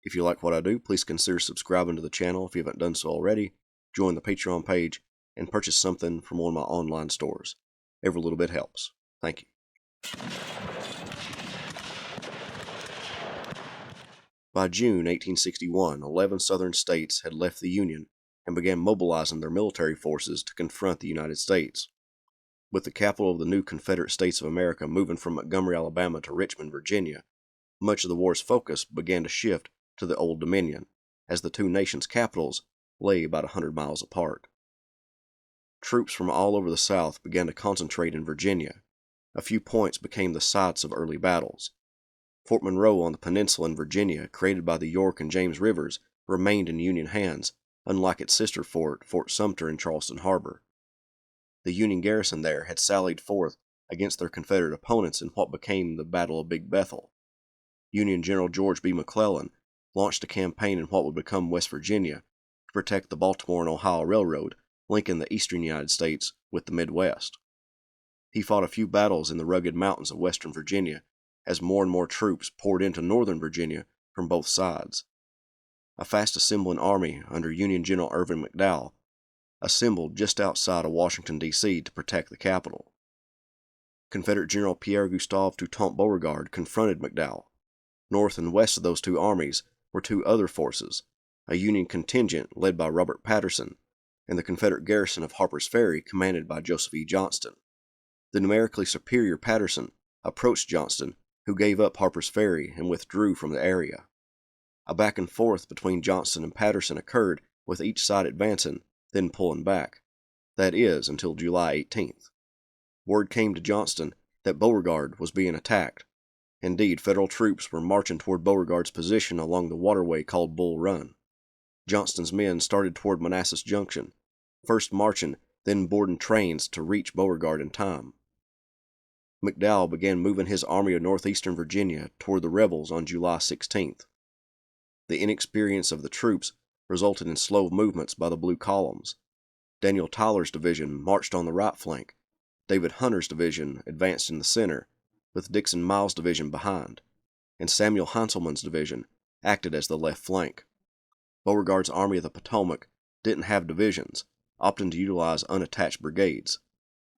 If you like what I do, please consider subscribing to the channel if you haven't done so already, join the Patreon page, and purchase something from one of my online stores. Every little bit helps. Thank you. By June 1861, 11 Southern states had left the Union and began mobilizing their military forces to confront the United States. With the capital of the new Confederate States of America moving from Montgomery, Alabama to Richmond, Virginia, much of the war's focus began to shift to the Old Dominion, as the two nations' capitals lay about 100 miles apart. Troops from all over the South began to concentrate in Virginia. A few points became the sites of early battles. Fort Monroe on the peninsula in Virginia, created by the York and James Rivers, remained in Union hands, unlike its sister fort, Fort Sumter in Charleston Harbor. The Union garrison there had sallied forth against their Confederate opponents in what became the Battle of Big Bethel. Union General George B. McClellan launched a campaign in what would become West Virginia to protect the Baltimore and Ohio Railroad, linking the eastern United States with the Midwest. He fought a few battles in the rugged mountains of western Virginia as more and more troops poured into northern Virginia from both sides. A fast assembling army under Union General Irvin McDowell assembled just outside of Washington, D.C. to protect the capital. Confederate General Pierre Gustave Toutant Beauregard confronted McDowell. North and west of those two armies were two other forces, a Union contingent led by Robert Patterson, and the Confederate garrison of Harper's Ferry commanded by Joseph E. Johnston. The numerically superior Patterson approached Johnston, who gave up Harper's Ferry and withdrew from the area. A back and forth between Johnston and Patterson occurred, with each side advancing, then pulling back. That is, until July 18th. Word came to Johnston that Beauregard was being attacked. Indeed, Federal troops were marching toward Beauregard's position along the waterway called Bull Run. Johnston's men started toward Manassas Junction, first marching, then boarding trains to reach Beauregard in time. McDowell began moving his army of northeastern Virginia toward the rebels on July 16th. The inexperience of the troops resulted in slow movements by the blue columns. Daniel Tyler's division marched on the right flank. David Hunter's division advanced in the center, with Dixon Miles' division behind, and Samuel Heintzelman's division acted as the left flank. Beauregard's Army of the Potomac didn't have divisions, opting to utilize unattached brigades.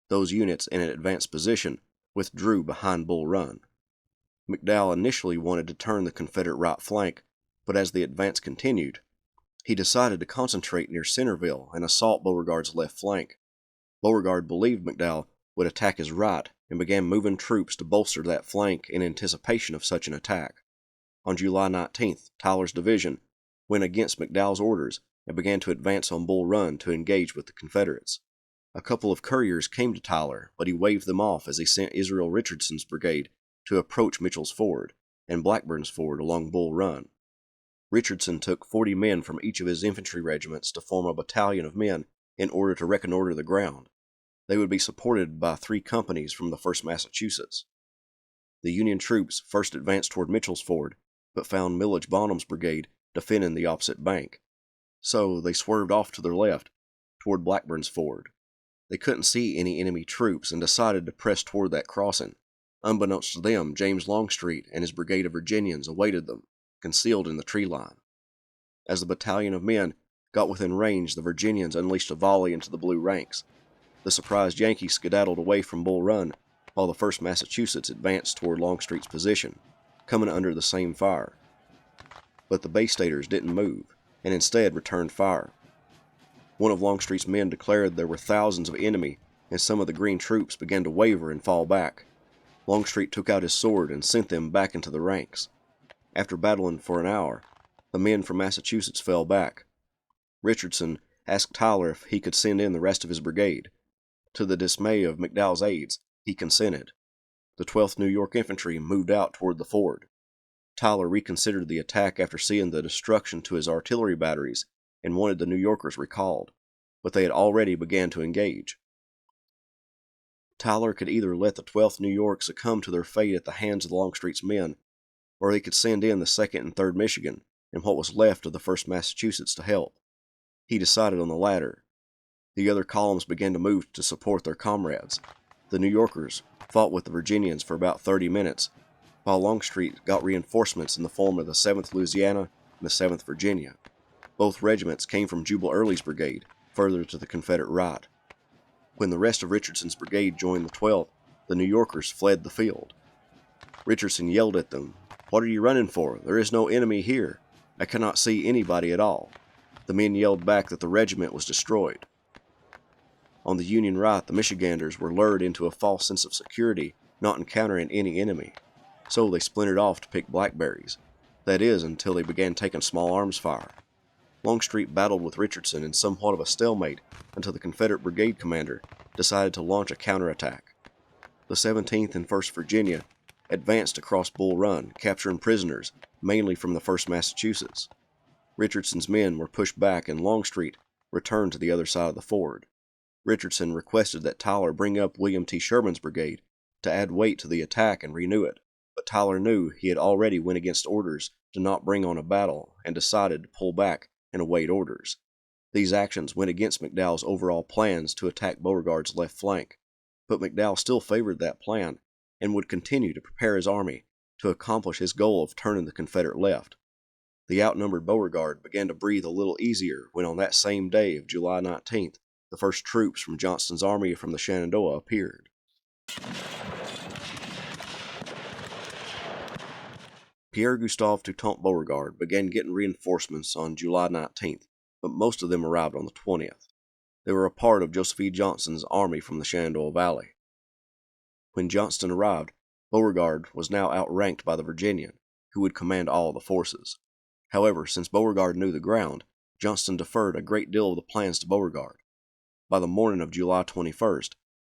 Those units in an advanced position withdrew behind Bull Run. McDowell initially wanted to turn the Confederate right flank, but as the advance continued, he decided to concentrate near Centerville and assault Beauregard's left flank. Beauregard believed McDowell would attack his right and began moving troops to bolster that flank in anticipation of such an attack. On July 19th, Tyler's division went against McDowell's orders and began to advance on Bull Run to engage with the Confederates. A couple of couriers came to Tyler, but he waved them off as he sent Israel Richardson's brigade to approach Mitchell's Ford and Blackburn's Ford along Bull Run. Richardson took 40 men from each of his infantry regiments to form a battalion of men in order to reconnoiter the ground. They would be supported by 3 companies from the 1st Massachusetts. The Union troops first advanced toward Mitchell's Ford, but found Milledge Bonham's brigade defending the opposite bank. So they swerved off to their left, toward Blackburn's Ford. They couldn't see any enemy troops and decided to press toward that crossing. Unbeknownst to them, James Longstreet and his brigade of Virginians awaited them, concealed in the tree line. As the battalion of men got within range, the Virginians unleashed a volley into the blue ranks. The surprised Yankees skedaddled away from Bull Run, while the 1st Massachusetts advanced toward Longstreet's position, coming under the same fire. But the Bay Staters didn't move, and instead returned fire. One of Longstreet's men declared there were thousands of enemy, and some of the green troops began to waver and fall back. Longstreet took out his sword and sent them back into the ranks. After battling for an hour, the men from Massachusetts fell back. Richardson asked Tyler if he could send in the rest of his brigade. To the dismay of McDowell's aides, he consented. The 12th New York Infantry moved out toward the ford. Tyler reconsidered the attack after seeing the destruction to his artillery batteries and wanted the New Yorkers recalled, but they had already begun to engage. Tyler could either let the 12th New York succumb to their fate at the hands of Longstreet's men, or he could send in the 2nd and 3rd Michigan and what was left of the 1st Massachusetts to help. He decided on the latter. The other columns began to move to support their comrades. The New Yorkers fought with the Virginians for about 30 minutes, while Longstreet got reinforcements in the form of the 7th Louisiana and the 7th Virginia. Both regiments came from Jubal Early's brigade, further to the Confederate right. When the rest of Richardson's brigade joined the 12th, the New Yorkers fled the field. Richardson yelled at them, "What are you running for? There is no enemy here. I cannot see anybody at all." The men yelled back that the regiment was destroyed. On the Union right, the Michiganders were lured into a false sense of security, not encountering any enemy. So they splintered off to pick blackberries. That is, until they began taking small arms fire. Longstreet battled with Richardson in somewhat of a stalemate until the Confederate brigade commander decided to launch a counterattack. The 17th and 1st Virginia advanced across Bull Run, capturing prisoners, mainly from the 1st Massachusetts. Richardson's men were pushed back and Longstreet returned to the other side of the ford. Richardson requested that Tyler bring up William T. Sherman's brigade to add weight to the attack and renew it, but Tyler knew he had already went against orders to not bring on a battle and decided to pull back and await orders. These actions went against McDowell's overall plans to attack Beauregard's left flank, but McDowell still favored that plan and would continue to prepare his army to accomplish his goal of turning the Confederate left. The outnumbered Beauregard began to breathe a little easier when on that same day of July 19th, the first troops from Johnston's army from the Shenandoah appeared. Pierre-Gustave Toutant Beauregard began getting reinforcements on July 19th, but most of them arrived on the 20th. They were a part of Joseph E. Johnston's army from the Shenandoah Valley. When Johnston arrived, Beauregard was now outranked by the Virginian, who would command all the forces. However, since Beauregard knew the ground, Johnston deferred a great deal of the plans to Beauregard. By the morning of July 21st,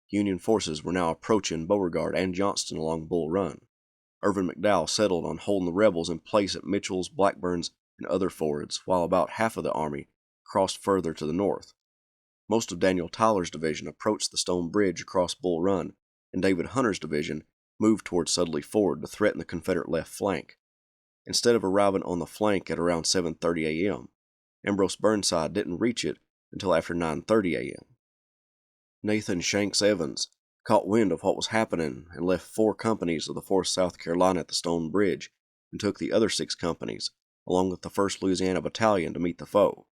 Union forces were now approaching Beauregard and Johnston along Bull Run. Irvin McDowell settled on holding the rebels in place at Mitchell's, Blackburn's, and other fords, while about half of the army crossed further to the north. Most of Daniel Tyler's division approached the stone bridge across Bull Run, and David Hunter's division moved toward Sudley Ford to threaten the Confederate left flank. Instead of arriving on the flank at around 7:30 a.m., Ambrose Burnside didn't reach it until after 9:30 a.m. Nathan Shanks Evans caught wind of what was happening and left 4 companies of the 4th South Carolina at the Stone Bridge and took the other 6 companies, along with the 1st Louisiana Battalion, to meet the foe.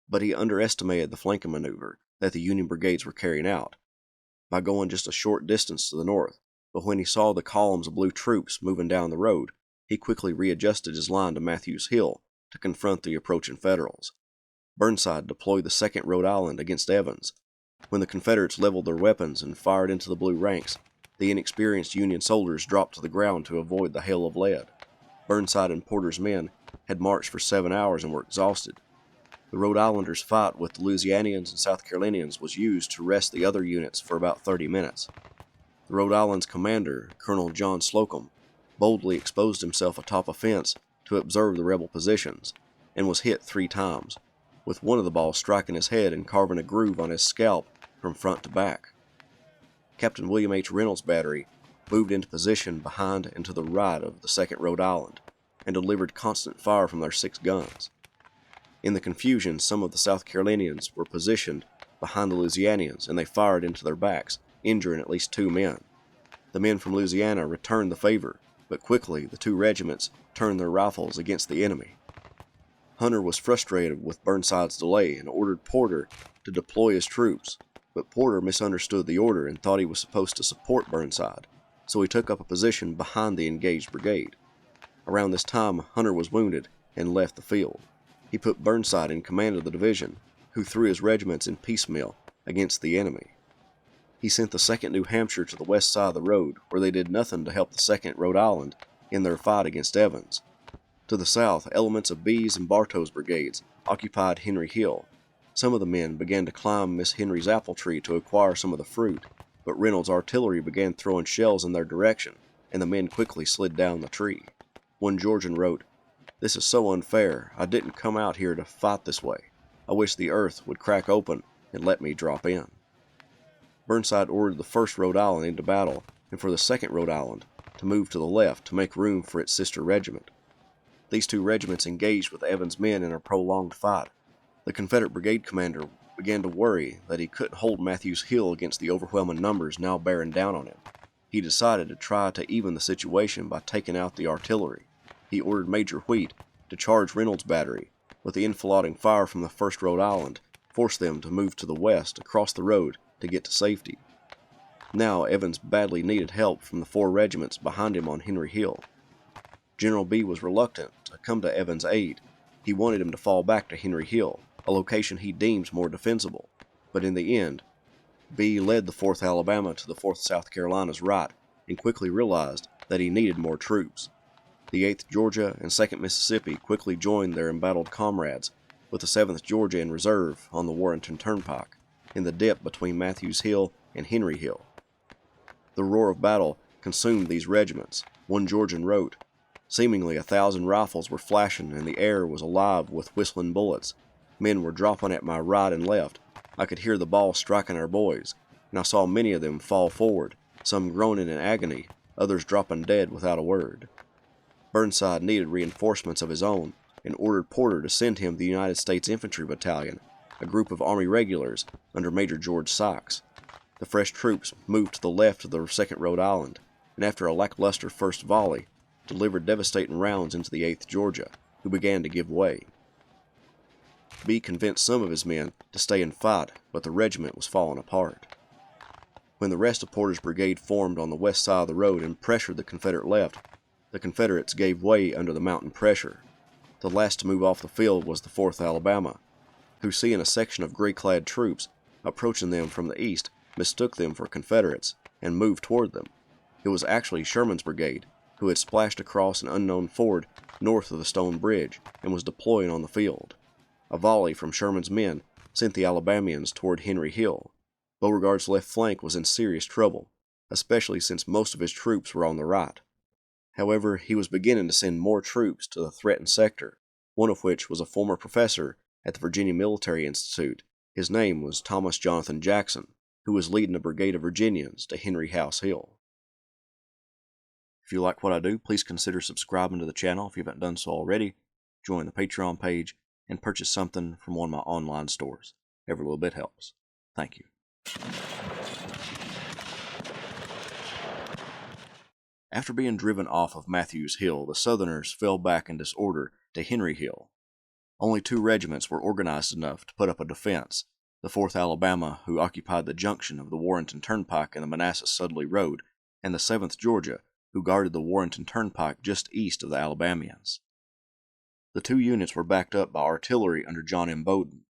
But he underestimated the flanking maneuver that the Union brigades were carrying out by going just a short distance to the north, but when he saw the columns of blue troops moving down the road, he quickly readjusted his line to Matthews Hill to confront the approaching Federals. Burnside deployed the 2nd Rhode Island against Evans. When the Confederates leveled their weapons and fired into the blue ranks, the inexperienced Union soldiers dropped to the ground to avoid the hail of lead. Burnside and Porter's men had marched for 7 hours and were exhausted. The Rhode Islanders' fight with the Louisianians and South Carolinians was used to rest the other units for about 30 minutes. The Rhode Island's commander, Colonel John Slocum, boldly exposed himself atop a fence to observe the rebel positions, and was hit 3 times, with one of the balls striking his head and carving a groove on his scalp from front to back. Captain William H. Reynolds' battery moved into position behind and to the right of the 2nd Rhode Island, and delivered constant fire from their 6 guns. In the confusion, some of the South Carolinians were positioned behind the Louisianians, and they fired into their backs, injuring at least 2 men. The men from Louisiana returned the favor, but quickly the 2 regiments turned their rifles against the enemy. Hunter was frustrated with Burnside's delay and ordered Porter to deploy his troops, but Porter misunderstood the order and thought he was supposed to support Burnside, so he took up a position behind the engaged brigade. Around this time, Hunter was wounded and left the field. He put Burnside in command of the division, who threw his regiments in piecemeal against the enemy. He sent the 2nd New Hampshire to the west side of the road, where they did nothing to help the 2nd Rhode Island in their fight against Evans. To the south, elements of Bee's and Bartow's brigades occupied Henry Hill. Some of the men began to climb Miss Henry's apple tree to acquire some of the fruit, but Reynolds' artillery began throwing shells in their direction, and the men quickly slid down the tree. One Georgian wrote, "This is so unfair. I didn't come out here to fight this way. I wish the earth would crack open and let me drop in." Burnside ordered the 1st Rhode Island into battle, and for the 2nd Rhode Island to move to the left to make room for its sister regiment. These 2 regiments engaged with Evans' men in a prolonged fight. The Confederate brigade commander began to worry that he couldn't hold Matthews Hill against the overwhelming numbers now bearing down on him. He decided to try to even the situation by taking out the artillery. He ordered Major Wheat to charge Reynolds' battery, but the enfilading fire from the 1st Rhode Island forced them to move to the west across the road to get to safety. Now Evans badly needed help from the 4 regiments behind him on Henry Hill. General B was reluctant to come to Evans' aid. He wanted him to fall back to Henry Hill, a location he deemed more defensible, but in the end, B led the 4th Alabama to the 4th South Carolina's right and quickly realized that he needed more troops. The 8th Georgia and 2nd Mississippi quickly joined their embattled comrades, with the 7th Georgia in reserve on the Warrenton Turnpike, in the dip between Matthews Hill and Henry Hill. The roar of battle consumed these regiments, one Georgian wrote. Seemingly 1,000 rifles were flashing and the air was alive with whistling bullets. Men were dropping at my right and left. I could hear the ball striking our boys, and I saw many of them fall forward, some groaning in agony, others dropping dead without a word. Burnside needed reinforcements of his own and ordered Porter to send him the United States Infantry Battalion, a group of Army regulars under Major George Sykes. The fresh troops moved to the left of the 2nd Rhode Island, and after a lackluster first volley, delivered devastating rounds into the 8th Georgia, who began to give way. B convinced some of his men to stay and fight, but the regiment was falling apart. When the rest of Porter's brigade formed on the west side of the road and pressured the Confederate left, the Confederates gave way under the mountain pressure. The last to move off the field was the 4th Alabama, who, seeing a section of gray-clad troops approaching them from the east, mistook them for Confederates and moved toward them. It was actually Sherman's brigade, who had splashed across an unknown ford north of the stone bridge and was deploying on the field. A volley from Sherman's men sent the Alabamians toward Henry Hill. Beauregard's left flank was in serious trouble, especially since most of his troops were on the right. However, he was beginning to send more troops to the threatened sector, one of which was a former professor at the Virginia Military Institute. His name was Thomas Jonathan Jackson, who was leading a brigade of Virginians to Henry House Hill. If you like what I do, please consider subscribing to the channel if you haven't done so already, join the Patreon page, and purchase something from one of my online stores. Every little bit helps. Thank you. After being driven off of Matthews Hill, the Southerners fell back in disorder to Henry Hill. Only 2 regiments were organized enough to put up a defense, the 4th Alabama, who occupied the junction of the Warrenton Turnpike and the Manassas-Sudley Road, and the 7th Georgia, who guarded the Warrenton Turnpike just east of the Alabamians. The 2 units were backed up by artillery under John M. Bowden.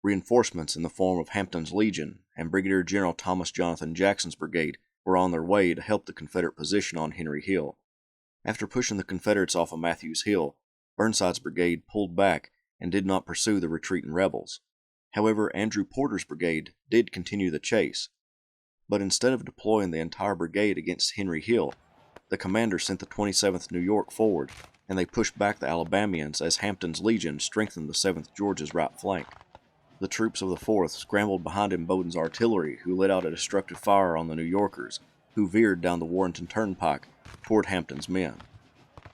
Reinforcements in the form of Hampton's Legion and Brigadier General Thomas Jonathan Jackson's brigade were on their way to help the Confederate position on Henry Hill. After pushing the Confederates off of Matthews Hill, Burnside's brigade pulled back and did not pursue the retreating rebels. However, Andrew Porter's brigade did continue the chase. But instead of deploying the entire brigade against Henry Hill, the commander sent the 27th New York forward, and they pushed back the Alabamians as Hampton's Legion strengthened the 7th Georgia's right flank. The troops of the 4th scrambled behind in Bowden's artillery, who let out a destructive fire on the New Yorkers, who veered down the Warrenton Turnpike toward Hampton's men.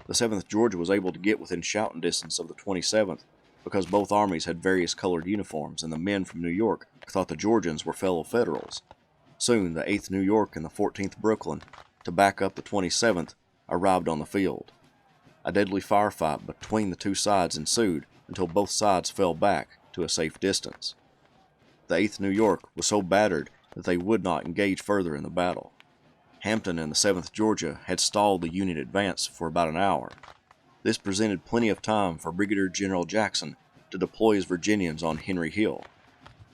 The 7th Georgia was able to get within shouting distance of the 27th because both armies had various colored uniforms, and the men from New York thought the Georgians were fellow Federals. Soon, the 8th New York and the 14th Brooklyn, to back up the 27th, arrived on the field. A deadly firefight between the 2 sides ensued until both sides fell back to a safe distance. The 8th New York was so battered that they would not engage further in the battle. Hampton and the 7th Georgia had stalled the Union advance for about an hour. This presented plenty of time for Brigadier General Jackson to deploy his Virginians on Henry Hill.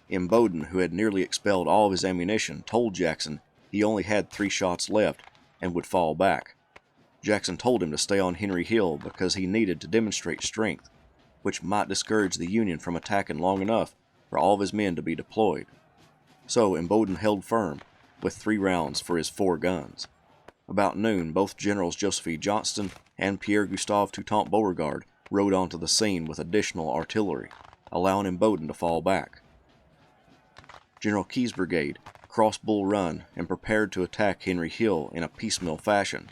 M. Bowden, who had nearly expelled all of his ammunition, told Jackson he only had 3 shots left and would fall back. Jackson told him to stay on Henry Hill because he needed to demonstrate strength, which might discourage the Union from attacking long enough for all of his men to be deployed. So Bowden held firm, with 3 rounds for his 4 guns. About noon, both Generals Joseph E. Johnston and Pierre-Gustave Toutant Beauregard rode onto the scene with additional artillery, allowing Bowden to fall back. General Keyes' brigade crossed Bull Run and prepared to attack Henry Hill in a piecemeal fashion.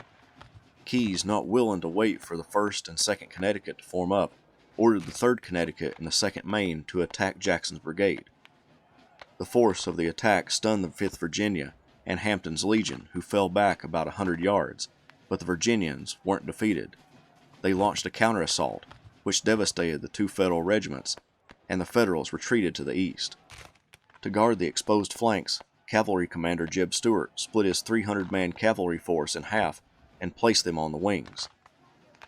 Keyes, not willing to wait for the 1st and 2nd Connecticut to form up, ordered the 3rd Connecticut and the 2nd Maine to attack Jackson's brigade. The force of the attack stunned the 5th Virginia and Hampton's Legion, who fell back about 100 yards, but the Virginians weren't defeated. They launched a counter-assault, which devastated the two Federal regiments, and the Federals retreated to the east. To guard the exposed flanks, Cavalry Commander Jeb Stuart split his 300-man cavalry force in half and placed them on the wings.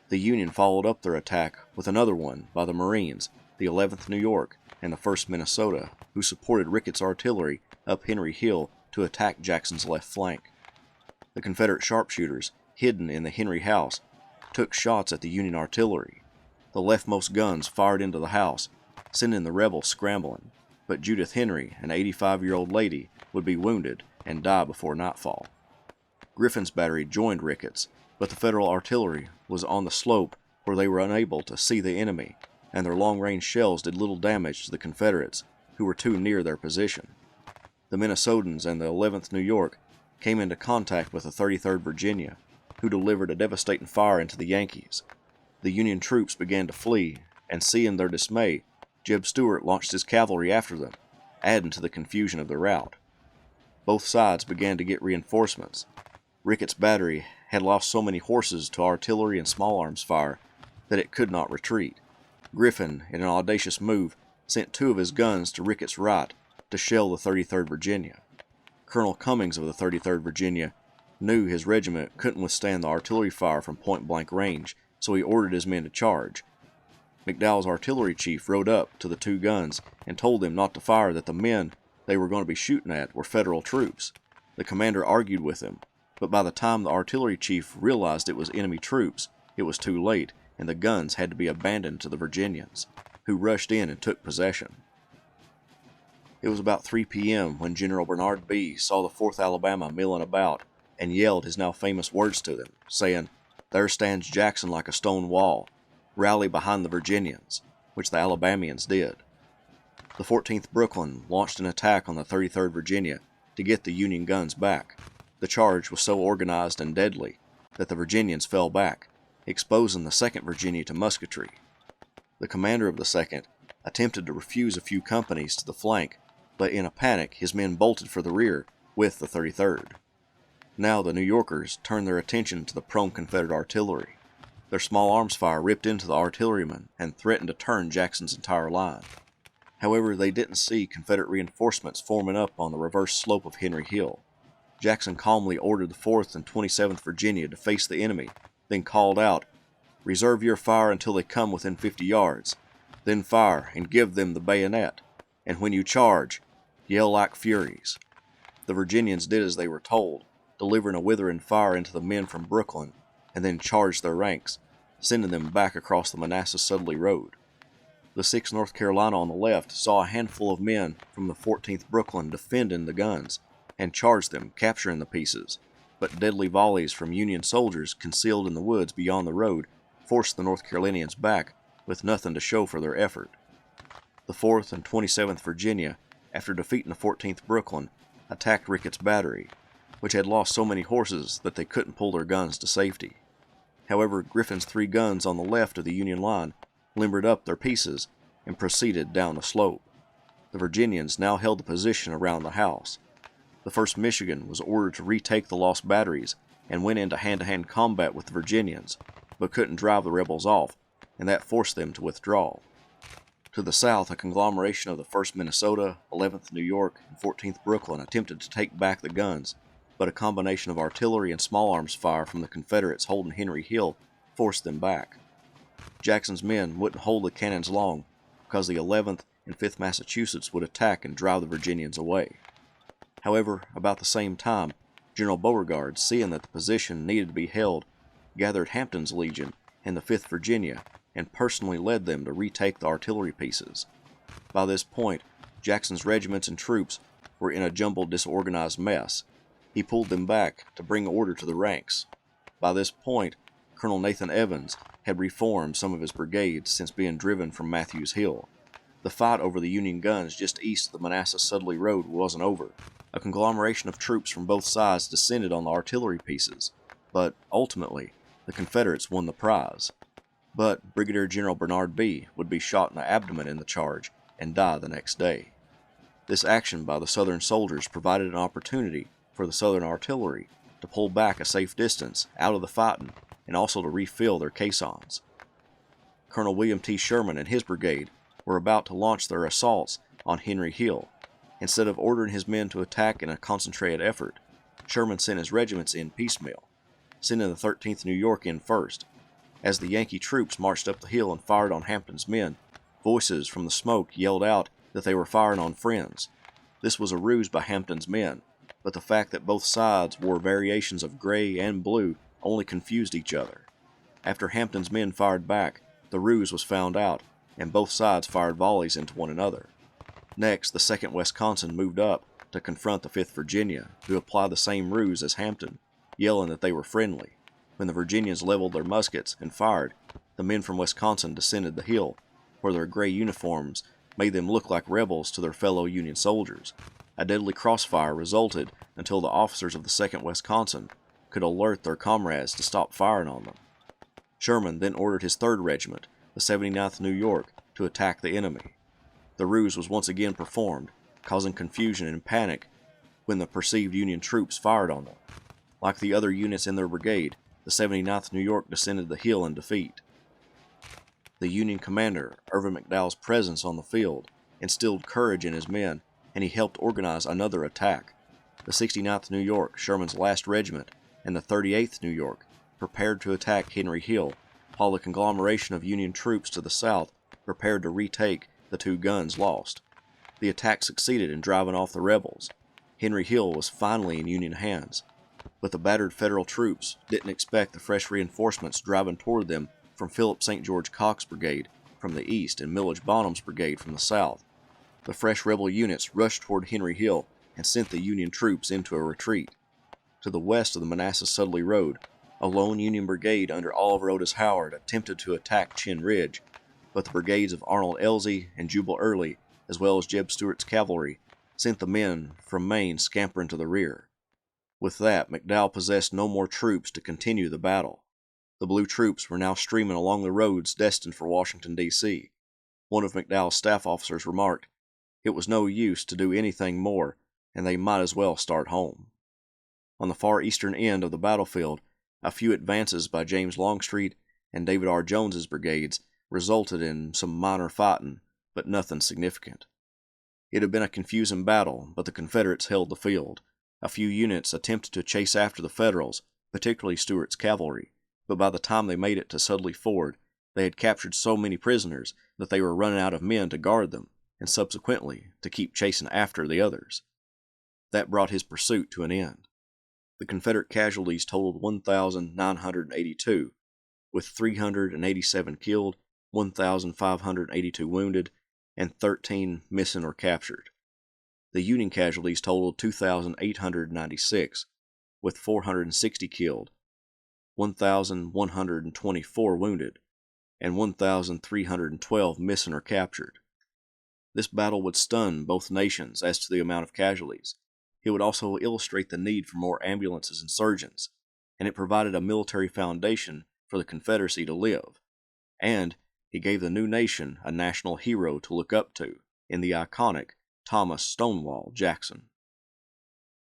The Union followed up their attack with another one by the Marines, the 11th New York, and the 1st Minnesota, who supported Ricketts' artillery up Henry Hill to attack Jackson's left flank. The Confederate sharpshooters, hidden in the Henry house, took shots at the Union artillery. The leftmost guns fired into the house, sending the rebels scrambling, but Judith Henry, an 85-year-old lady, would be wounded and die before nightfall. Griffin's battery joined Ricketts, but the Federal artillery was on the slope where they were unable to see the enemy, and their long-range shells did little damage to the Confederates, who were too near their position. The Minnesotans and the 11th New York came into contact with the 33rd Virginia, who delivered a devastating fire into the Yankees. The Union troops began to flee, and seeing their dismay, Jeb Stuart launched his cavalry after them, adding to the confusion of the rout. Both sides began to get reinforcements. Ricketts' battery had lost so many horses to artillery and small arms fire that it could not retreat. Griffin, in an audacious move, sent 2 of his guns to Ricketts' right to shell the 33rd Virginia. Colonel Cummings of the 33rd Virginia knew his regiment couldn't withstand the artillery fire from point-blank range, so he ordered his men to charge. McDowell's artillery chief rode up to the 2 guns and told them not to fire, that the men they were going to be shooting at were Federal troops. The commander argued with him, but by the time the artillery chief realized it was enemy troops, it was too late, and the guns had to be abandoned to the Virginians, who rushed in and took possession. It was about 3 p.m. when General Bernard B. saw the 4th Alabama milling about and yelled his now famous words to them, saying, "There stands Jackson like a stone wall. Rally behind the Virginians," which the Alabamians did. The 14th Brooklyn launched an attack on the 33rd Virginia to get the Union guns back. The charge was so organized and deadly that the Virginians fell back, exposing the 2nd Virginia to musketry. The commander of the 2nd attempted to refuse a few companies to the flank, but in a panic his men bolted for the rear with the 33rd. Now the New Yorkers turned their attention to the prone Confederate artillery. Their small arms fire ripped into the artillerymen and threatened to turn Jackson's entire line. However, they didn't see Confederate reinforcements forming up on the reverse slope of Henry Hill. Jackson calmly ordered the 4th and 27th Virginia to face the enemy, then called out, "Reserve your fire until they come within 50 yards. Then fire and give them the bayonet. And when you charge, yell like furies." The Virginians did as they were told, delivering a withering fire into the men from Brooklyn, and then charged their ranks, sending them back across the Manassas-Sudley Road. The 6th North Carolina on the left saw a handful of men from the 14th Brooklyn defending the guns, and charged them, capturing the pieces, but deadly volleys from Union soldiers concealed in the woods beyond the road forced the North Carolinians back with nothing to show for their effort. The 4th and 27th Virginia, after defeating the 14th Brooklyn, attacked Ricketts' battery, which had lost so many horses that they couldn't pull their guns to safety. However, Griffin's 3 guns on the left of the Union line limbered up their pieces and proceeded down the slope. The Virginians now held the position around the house. The 1st Michigan was ordered to retake the lost batteries and went into hand-to-hand combat with the Virginians, but couldn't drive the rebels off, and that forced them to withdraw. To the south, a conglomeration of the 1st Minnesota, 11th New York, and 14th Brooklyn attempted to take back the guns, but a combination of artillery and small arms fire from the Confederates holding Henry Hill forced them back. Jackson's men wouldn't hold the cannons long, because the 11th and 5th Massachusetts would attack and drive the Virginians away. However, about the same time, General Beauregard, seeing that the position needed to be held, gathered Hampton's Legion and the 5th Virginia and personally led them to retake the artillery pieces. By this point, Jackson's regiments and troops were in a jumbled, disorganized mess. He pulled them back to bring order to the ranks. By this point, Colonel Nathan Evans had reformed some of his brigades since being driven from Matthews Hill. The fight over the Union guns just east of the Manassas-Sudley Road wasn't over. A conglomeration of troops from both sides descended on the artillery pieces, but ultimately, the Confederates won the prize. But Brigadier General Bernard B. would be shot in the abdomen in the charge and die the next day. This action by the Southern soldiers provided an opportunity for the Southern artillery to pull back a safe distance out of the fighting and also to refill their caissons. Colonel William T. Sherman and his brigade were about to launch their assaults on Henry Hill. Instead of ordering his men to attack in a concentrated effort, Sherman sent his regiments in piecemeal, sending the 13th New York in first. As the Yankee troops marched up the hill and fired on Hampton's men, voices from the smoke yelled out that they were firing on friends. This was a ruse by Hampton's men, but the fact that both sides wore variations of gray and blue only confused each other. After Hampton's men fired back, the ruse was found out, and both sides fired volleys into one another. Next, the 2nd Wisconsin moved up to confront the 5th Virginia, who applied the same ruse as Hampton, yelling that they were friendly. When the Virginians leveled their muskets and fired, the men from Wisconsin descended the hill, where their gray uniforms made them look like rebels to their fellow Union soldiers. A deadly crossfire resulted until the officers of the 2nd Wisconsin could alert their comrades to stop firing on them. Sherman then ordered his 3rd Regiment, the 79th New York, to attack the enemy. The ruse was once again performed, causing confusion and panic when the perceived Union troops fired on them. Like the other units in their brigade, the 79th New York descended the hill in defeat. The Union commander, Irvin McDowell's presence on the field, instilled courage in his men, and he helped organize another attack. The 69th New York, Sherman's last regiment, and the 38th New York prepared to attack Henry Hill, while the conglomeration of Union troops to the south prepared to retake the 2 guns lost. The attack succeeded in driving off the rebels. Henry Hill was finally in Union hands, but the battered Federal troops didn't expect the fresh reinforcements driving toward them from Philip St. George Cocke's brigade from the east and Millage Bonham's brigade from the south. The fresh rebel units rushed toward Henry Hill and sent the Union troops into a retreat. To the west of the Manassas Sudley Road, a lone Union brigade under Oliver Otis Howard attempted to attack Chin Ridge, but the brigades of Arnold Elzey and Jubal Early, as well as Jeb Stuart's cavalry, sent the men from Maine scampering to the rear. With that, McDowell possessed no more troops to continue the battle. The blue troops were now streaming along the roads destined for Washington, D.C. One of McDowell's staff officers remarked, "It was no use to do anything more, and they might as well start home." On the far eastern end of the battlefield, a few advances by James Longstreet and David R. Jones's brigades resulted in some minor fighting, but nothing significant. It had been a confusing battle, but the Confederates held the field. A few units attempted to chase after the Federals, particularly Stuart's cavalry, but by the time they made it to Sudley Ford, they had captured so many prisoners that they were running out of men to guard them, and subsequently to keep chasing after the others. That brought his pursuit to an end. The Confederate casualties totaled 1,982, with 387 killed, 1,582 wounded, and 13 missing or captured. The Union casualties totaled 2,896, with 460 killed, 1,124 wounded, and 1,312 missing or captured. This battle would stun both nations as to the amount of casualties. It would also illustrate the need for more ambulances and surgeons, and it provided a military foundation for the Confederacy to live. And it gave the new nation a national hero to look up to in the iconic Thomas Stonewall Jackson.